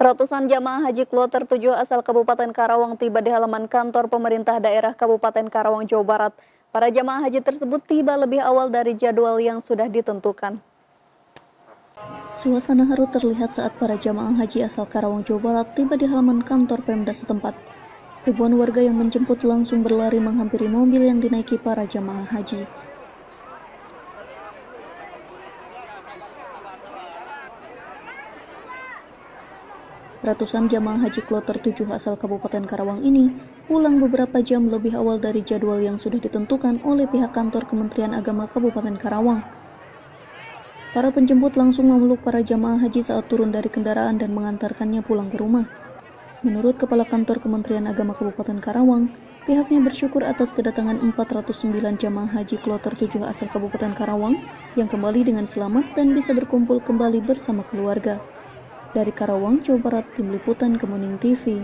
Ratusan jamaah haji kloter 7 asal Kabupaten Karawang tiba di halaman kantor pemerintah daerah Kabupaten Karawang, Jawa Barat. Para jamaah haji tersebut tiba lebih awal dari jadwal yang sudah ditentukan. Suasana haru terlihat saat para jamaah haji asal Karawang, Jawa Barat tiba di halaman kantor Pemda setempat. Ribuan warga yang menjemput langsung berlari menghampiri mobil yang dinaiki para jamaah haji. Ratusan jamaah haji kloter 7 asal Kabupaten Karawang ini pulang beberapa jam lebih awal dari jadwal yang sudah ditentukan oleh pihak kantor Kementerian Agama Kabupaten Karawang. Para penjemput langsung memeluk para jamaah haji saat turun dari kendaraan dan mengantarkannya pulang ke rumah. Menurut Kepala Kantor Kementerian Agama Kabupaten Karawang, pihaknya bersyukur atas kedatangan 409 jamaah haji kloter 7 asal Kabupaten Karawang yang kembali dengan selamat dan bisa berkumpul kembali bersama keluarga. Dari Karawang, Jawa Barat, Tim Liputan Kemuning TV.